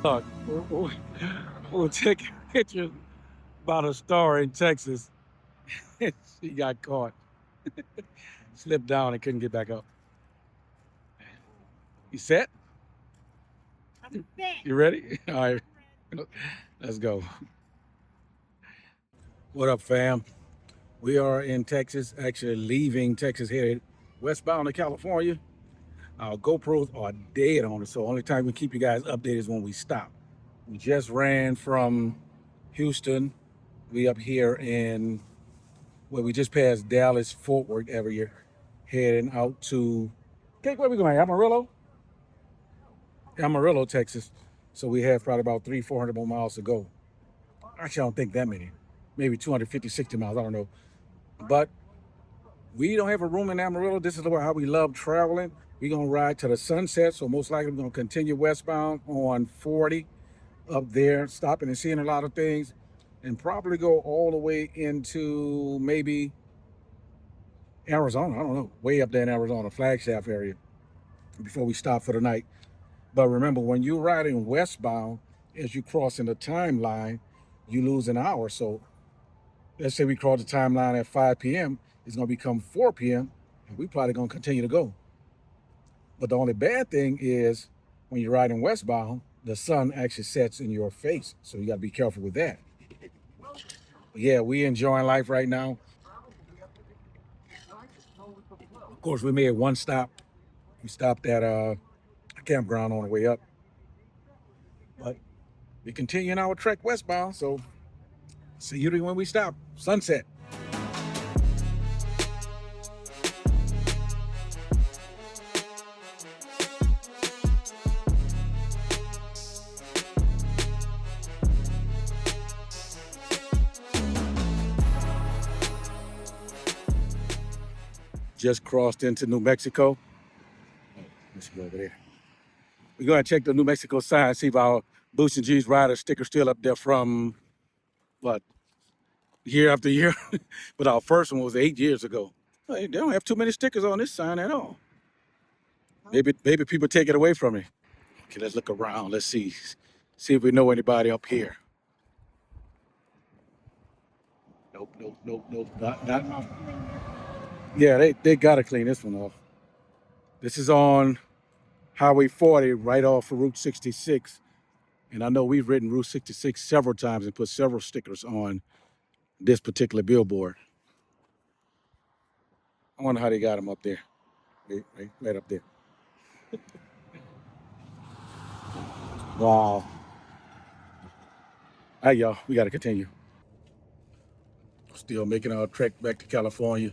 Look, we'll take pictures about a star in Texas. She got caught, slipped down and couldn't get back up. You set? You ready? All right, let's go. What up, fam? We are in Texas, actually leaving Texas, headed westbound to California. Our GoPros are dead on us, so only time we keep you guys updated is when we stop. We just ran from Houston. We up here in, well, we just passed Dallas, Fort Worth area, heading out to, okay, where we going? Amarillo, Texas. So we have probably about 400 more miles to go. Actually, I don't think that many. Maybe 250, 60 miles, I don't know. But we don't have a room in Amarillo. This is how we love traveling. We're gonna ride to the sunset, so most likely we're gonna continue westbound on 40 up there, stopping and seeing a lot of things, and probably go all the way into maybe Arizona. I don't know, way up there in Arizona, Flagstaff area, before we stop for the night. But remember, when you're riding westbound, as you cross in the timeline, you lose an hour. So let's say we cross the timeline at 5 p.m., it's gonna become 4 p.m., and we probably gonna continue to go. But the only bad thing is when you're riding westbound, the sun actually sets in your face. So you got to be careful with that. But yeah, we enjoying life right now. Of course, we made one stop. We stopped at a campground on the way up. But we continuing our trek westbound. So see you when we stop. Sunset. Just crossed into New Mexico. Oh, let's go over there. We're going to check the New Mexico sign, see if our Boots and G's rider sticker still up there from, what, year after year. But our first one was 8 years ago. Hey, they don't have too many stickers on this sign at all. Maybe people take it away from me. Okay, let's look around. Let's see if we know anybody up here. Nope. Not. Yeah, they gotta clean this one off. This is on Highway 40, right off of Route 66. And I know we've ridden Route 66 several times and put several stickers on this particular billboard. I wonder how they got them up there. Right up there. Wow. All right, y'all, we gotta continue. Still making our trek back to California.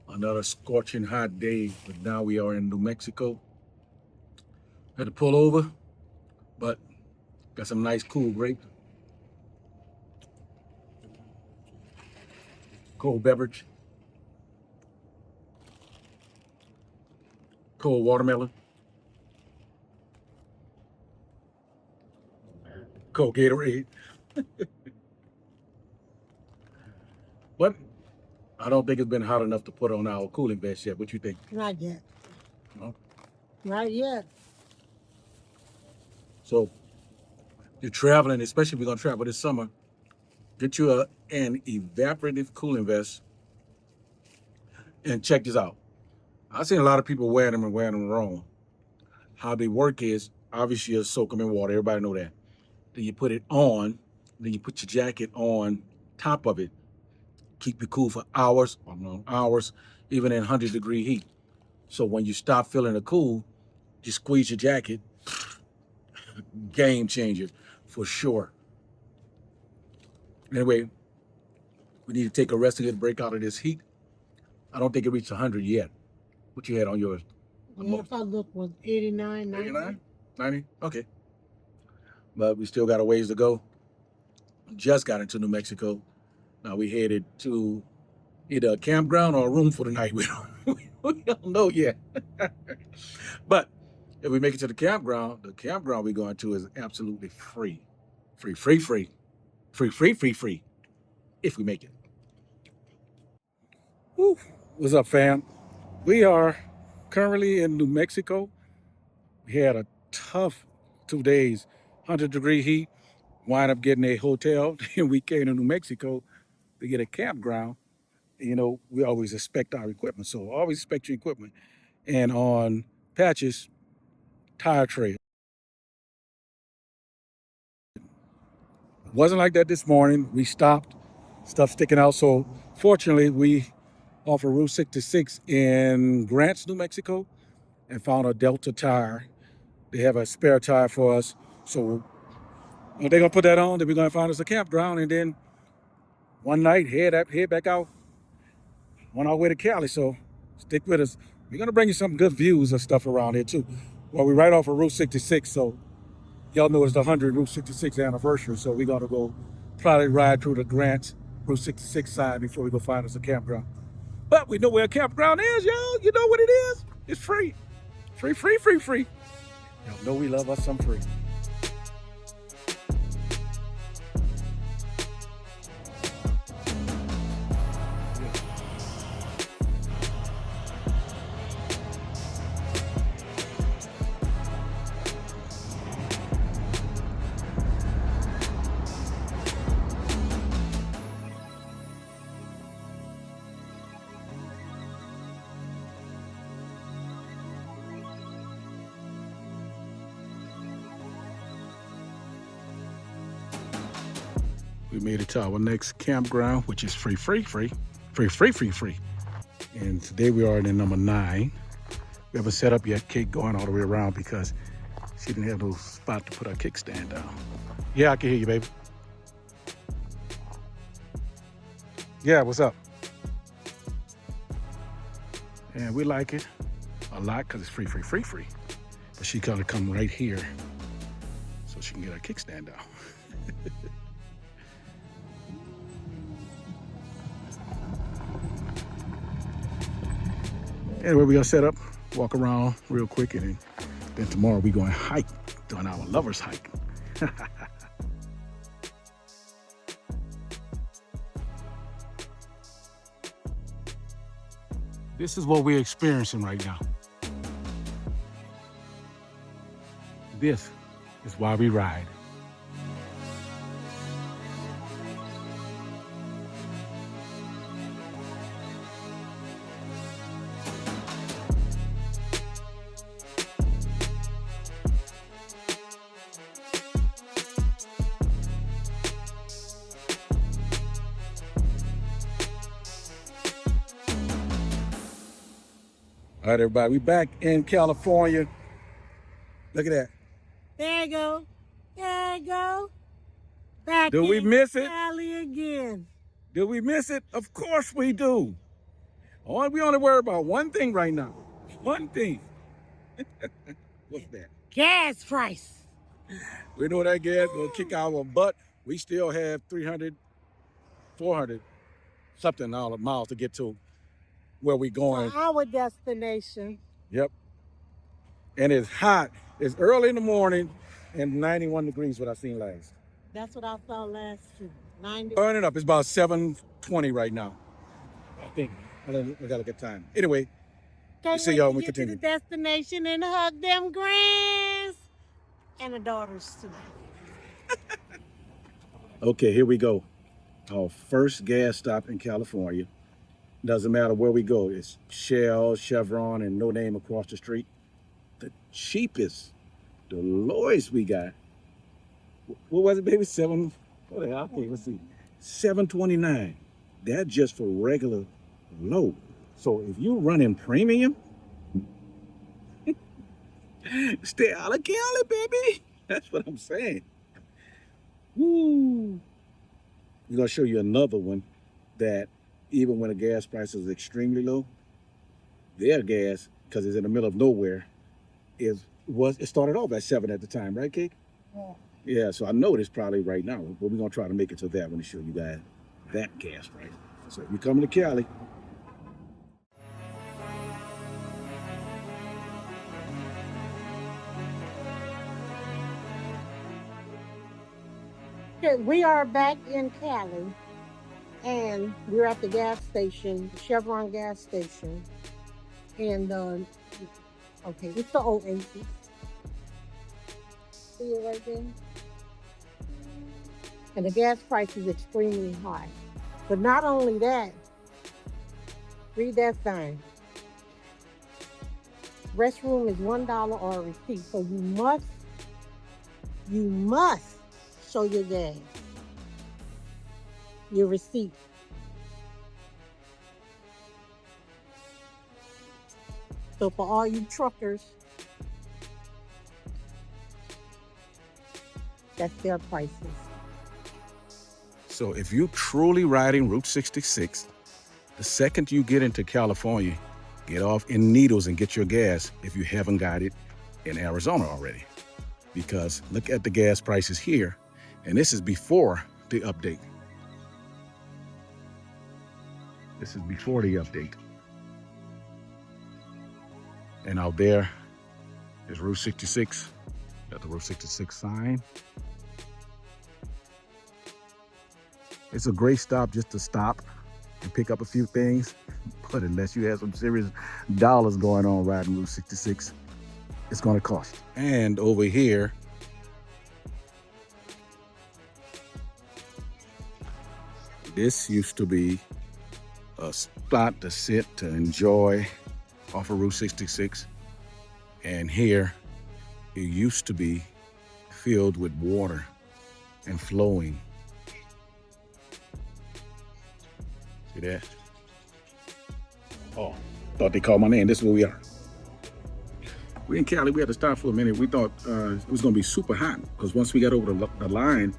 Another scorching hot day, but now we are in New Mexico. Had to pull over, but got some nice cool grape. Cold beverage. Cold watermelon. Cold Gatorade. But I don't think it's been hot enough to put on our cooling vest yet. What you think? Not yet. No? Not yet. So you're traveling, especially if you're gonna travel this summer, get you an evaporative cooling vest and check this out. I've seen a lot of people wearing them and wearing them wrong. How they work is obviously you soak them in water. Everybody know that. Then you put it on. Then you put your jacket on top of it. Keep you cool for hours, even in 100-degree heat. So when you stop feeling the cool, just squeeze your jacket. Game changer for sure. Anyway, we need to take a rest to get a break out of this heat. I don't think it reached 100 yet. What you had on yours? Yeah, if I look, was 89, 90. 89? 90? Okay. But we still got a ways to go. Just got into New Mexico. Now we headed to either a campground or a room for the night. We don't know yet. But if we make it to the campground we're going to is absolutely free. Free. If we make it. Woo. What's up, fam? We are currently in New Mexico. We had a tough 2 days 100-degree heat. Wind up getting a hotel. And we came to New Mexico to get a campground. You know, we always inspect our equipment. So always inspect your equipment. And on Patches Tire Trail. It wasn't like that this morning. We stopped, stuff sticking out. So fortunately, we off of Route 66 in Grants, New Mexico, and found a Delta tire. They have a spare tire for us. So they're gonna put that on, then we're gonna find us a campground, and then one night head back out on our way to Cali. So stick with us. We're gonna bring you some good views of stuff around here too. Well, we're right off of Route 66, so y'all know it's the 100 Route 66 anniversary. So we're gonna go probably ride through the Grants Route 66 side before we go find us a campground. But we know where a campground is, y'all. You know what it is? It's free. Free, free, free, free. Y'all know we love us some free. We made it to our next campground, which is free, free, free, free, free, free, free. And today we are in number 9. We haven't set up yet, Kate going all the way around because she didn't have no spot to put her kickstand down. Yeah, I can hear you, baby. Yeah, what's up? And we like it a lot because it's free, free, free, free. But she gotta come right here so she can get her kickstand down. Anyway, we gonna set up, walk around real quick, and then tomorrow we going hike, doing our lovers hike. This is what we're experiencing right now. This is why we ride. All right, everybody, we back in California. Look at that. There you go. There you go. Back Do we in miss it? Cali again. Do we miss it? Of course we do. We only worry about one thing right now. One thing. What's that? Gas price. We know that gas will kick our butt. We still have 300, 400 something all miles to get to where we going. Our destination. Yep. And it's hot. It's early in the morning and 91 degrees what I seen last. That's what I saw last year. 90. Burning up. It's about 7:20 right now. I think. I got a good time. Anyway, Can't see wait y'all to when we get to continue. the destination and hug them grands and the daughters too. Okay, here we go. Our first gas stop in California. Doesn't matter where we go. It's Shell, Chevron, and No Name across the street. The cheapest, the lowest we got. What was it, baby? What the hell? Okay, let's see. $7.29. That's just for regular low. So if you running premium, stay out of Cali, baby. That's what I'm saying. Woo. We're gonna show you another one that even when the gas price is extremely low, their gas, because it's in the middle of nowhere, it started off at 7 at the time, right, Kate? Yeah. Yeah, so I know it's probably right now, but we're gonna try to make it to that one to show you guys that gas price. So if you're coming to Cali, Okay, we are back in Cali, and we're at the gas station, Chevron gas station, and okay, it's the Oasis. See it right there? and the gas price is extremely high. But not only that, read that sign. Restroom is $1 or a receipt. So you must show your gas, your receipt. So for all you truckers, that's their prices. So if you're truly riding Route 66, the second you get into California, get off in Needles and get your gas if you haven't got it in Arizona already. Because look at the gas prices here, and this is before the update. This is before the update. And out there is Route 66. Got the Route 66 sign. It's a great stop just to stop and pick up a few things. But unless you have some serious dollars going on riding Route 66, it's gonna cost you. And over here, this used to be a spot to sit, to enjoy off of Route 66. And here, it used to be filled with water and flowing. See that? Oh, thought they called my name. This is where we are. We're in Cali. We had to stop for a minute. We thought it was going to be super hot because once we got over the line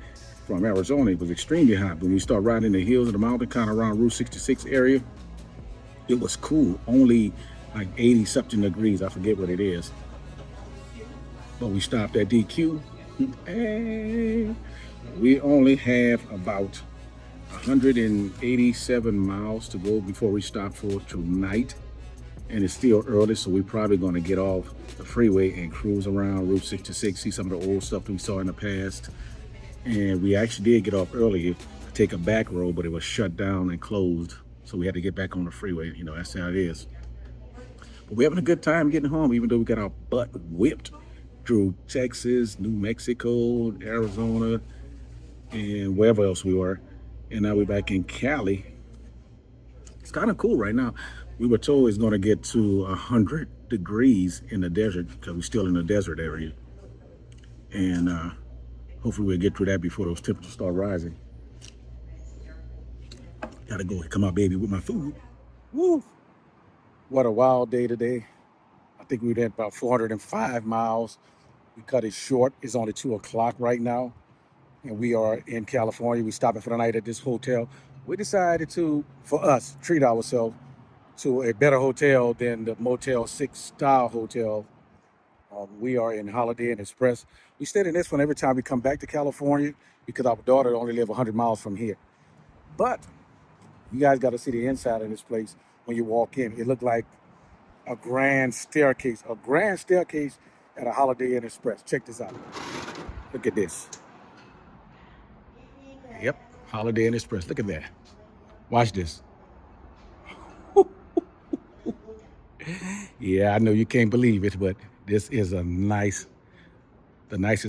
from Arizona, it was extremely hot. When we start riding the hills of the mountain, kind of around Route 66 area, it was cool. Only like 80 something degrees. I forget what it is. But we stopped at DQ and we only have about 187 miles to go before we stop for tonight. And it's still early, so we're probably going to get off the freeway and cruise around Route 66, see some of the old stuff that we saw in the past. And we actually did get off earlier to take a back road, but it was shut down and closed. So we had to get back on the freeway. You know, that's how it is. But we're having a good time getting home, even though we got our butt whipped through Texas, New Mexico, Arizona, and wherever else we were. And now we're back in Cali. It's kind of cool right now. We were told it's going to get to 100 degrees in the desert because we're still in the desert area. And hopefully we'll get through that before those temperatures start rising. Gotta go come out, baby, with my food. Woo! What a wild day today. I think we were at about 405 miles. We cut it short. It's only 2 o'clock right now. And we are in California. We're stopping for the night at this hotel. We decided to, for us, treat ourselves to a better hotel than the Motel 6 style hotel. We are in Holiday Inn Express. We stayed in this one every time we come back to California because our daughter only lives 100 miles from here. But you guys got to see the inside of this place when you walk in. It looked like a grand staircase at a Holiday Inn Express. Check this out. Look at this. Yep, Holiday Inn Express. Look at that. Watch this. Yeah, I know you can't believe it, but this is the nicest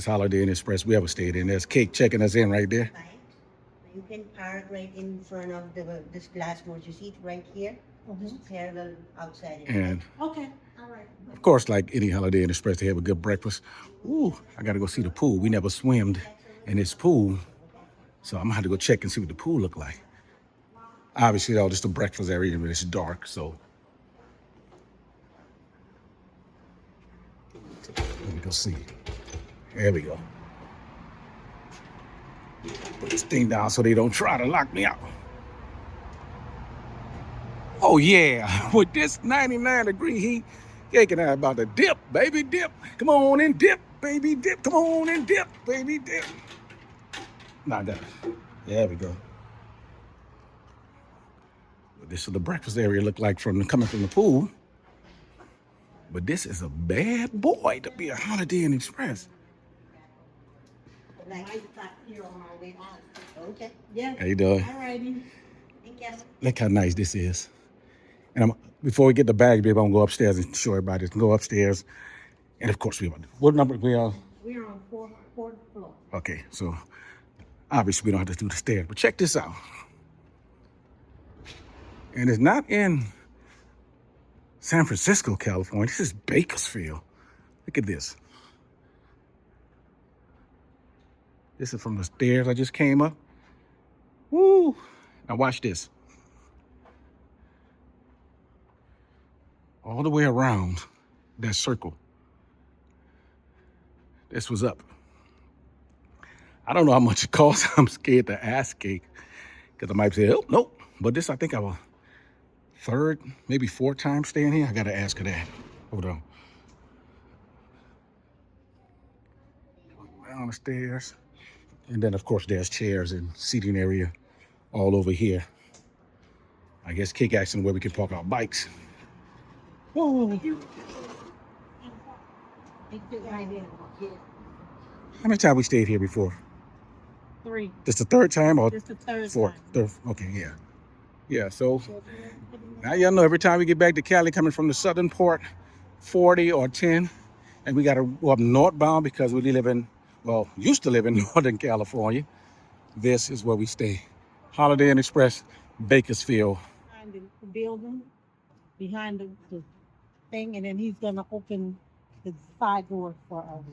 Holiday Inn Express we ever stayed in. There's Kate checking us in right there. You can park right in front of this glass doors. You see it right here? Just parallel outside. And Okay, all right. of course, like any Holiday Inn Express, they have a good breakfast. Ooh, I gotta go see the pool. We never swimmed in this pool, so I'm gonna have to go check and see what the pool look like. Obviously, though, just the breakfast area, and it's dark, so. Let me go see. There we go. Put this thing down so they don't try to lock me out. Oh yeah, with this 99-degree heat, they can have about to dip, baby, dip. Come on and dip, baby, dip. Come on and dip, baby, dip. Not that. There we go. This is the breakfast area look like coming from the pool. But this is a bad boy to be a Holiday Inn Express. Like, here on our way out. Okay. Yeah. How you doing? All righty. Thank you. Look how nice this is. And before we get the bag, baby, I'm gonna go upstairs and show everybody. Go upstairs. And of course, what number we are? We're on fourth floor. Okay, so Obviously, we don't have to do the stairs, but check this out. And it's not in San Francisco, California. This is Bakersfield. Look at this. This is from the stairs I just came up. Woo! Now watch this. All the way around that circle. This was up. I don't know how much it costs. I'm scared to ask Kate because I might say, oh, nope. But this, I think, our third, maybe fourth time staying here. I got to ask her that. Hold on. Down the stairs. And then, of course, there's chairs and seating area all over here. I guess Kate asking where we can park our bikes. Whoa. How many times we stayed here before? 3. This the third time or This the third fourth? time. Third. Okay, yeah. Yeah, so now y'all know every time we get back to Cali coming from the southern port, 40 or 10, and we got to go up northbound because we live in, well, used to live in Northern California. This is where we stay. Holiday Inn Express, Bakersfield. Behind the building, behind the thing, and then he's going to open the side door for us.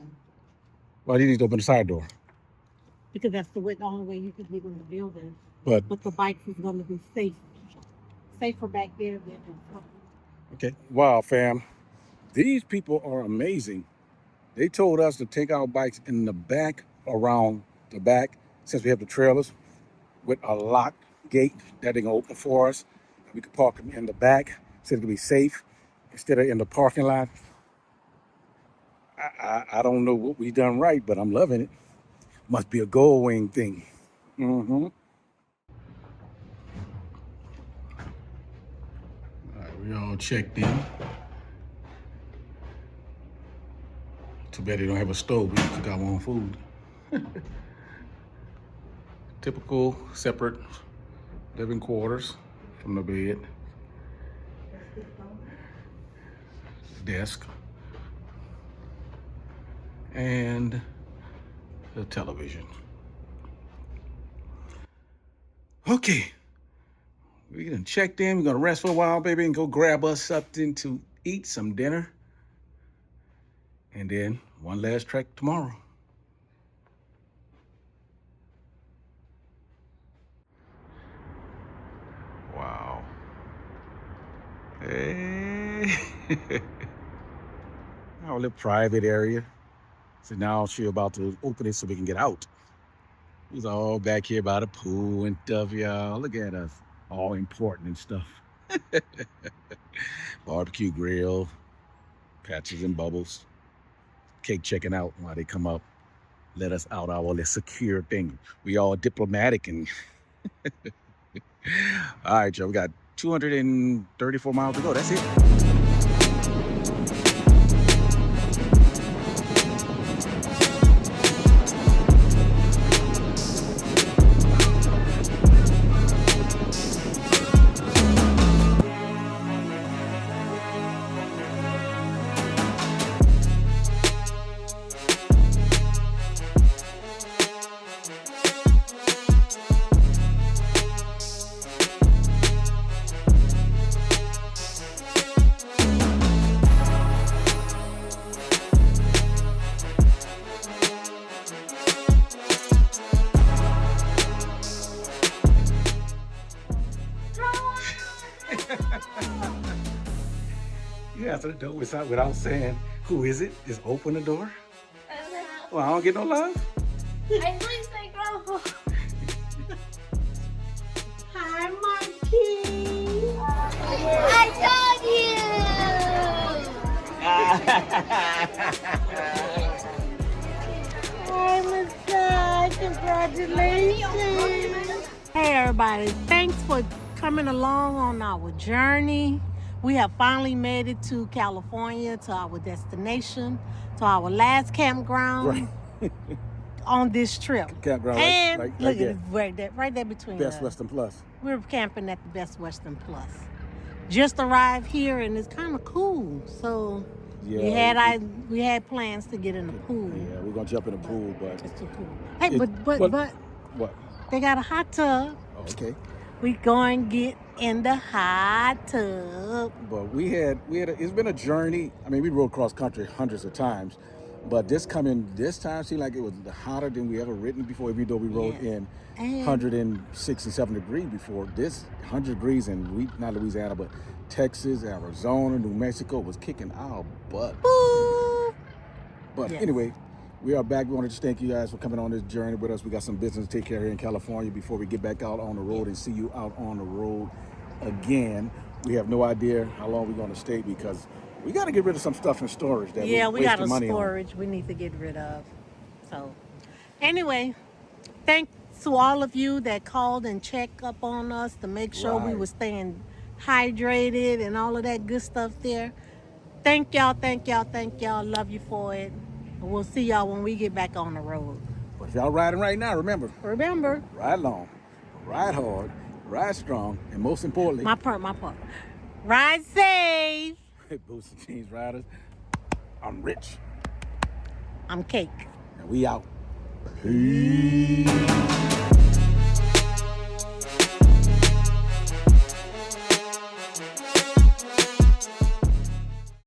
Well, he needs to open the side door. Because that's the only way you can get in the building. But the bikes is going to be safe. Safer back there than in front. okay. Wow, fam. These people are amazing. They told us to take our bikes in the back, around the back, since we have the trailers with a lock gate that they're going to open for us. We could park them in the back so it could be safe instead of in the parking lot. I don't know what we done right, but I'm loving it. Must be a Goldwing thing. Mm-hmm. All right, we all checked in. Too bad they don't have a stove. We cook our own food. Typical separate living quarters from the bed. Desk. And the television. Okay. We done checked in. We're gonna rest for a while, baby, and go grab us something to eat, some dinner. And then one last trek tomorrow. Wow. Hey. Our little private area. So now she's about to open it so we can get out. He's all back here by the pool and stuff, y'all. Look at us. All important and stuff. Barbecue grill, patches and bubbles. Cake checking out while they come up. Let us out our little secure thing. We all diplomatic and all right, y'all. We got 234 miles to go. That's it. You answer the door without saying, who is it? Just open the door. Well, I don't get no love. Hi, Monkey. Hi, Massage. Congratulations. Hey, everybody. Thanks for coming along on our journey. We have finally made it to California, to our destination, to our last campground on this trip. Campground And right look there. at it, right there between Best us. Western Plus. We're camping at the Best Western Plus. Just arrived here and it's kind of cool. So Yeah, we had plans to get in the pool. Yeah, we're gonna jump in the pool, but It's too cool. Hey, It- but What? They got a hot tub. Oh, okay. We going to get in the hot tub. But it's been a journey. I mean, we rode cross country hundreds of times, but this time seemed like it was hotter than we ever ridden before, even though we rode in And 167 degrees before. This 100 degrees in, not Louisiana, but Texas, Arizona, New Mexico was kicking our butt. Boop. But Yes. anyway, we are back. We want to just thank you guys for coming on this journey with us. We got some business to take care of here in California before we get back out on the road and see you out on the road again. We have no idea how long we're going to stay because we got to get rid of some stuff in storage that we got wasting a money on. storage we need to get rid of. So anyway, thanks to all of you that called and checked up on us to make sure we Right. were staying hydrated and all of that good stuff there. Thank y'all, thank y'all, thank y'all. Love you for it. And we'll see y'all when we get back on the road. But if y'all riding right now, remember, Remember, ride long, ride hard, ride strong, and most importantly, my part. Ride safe. Boots and Jeans riders, I'm Rich, I'm Cake. and we out. Peace.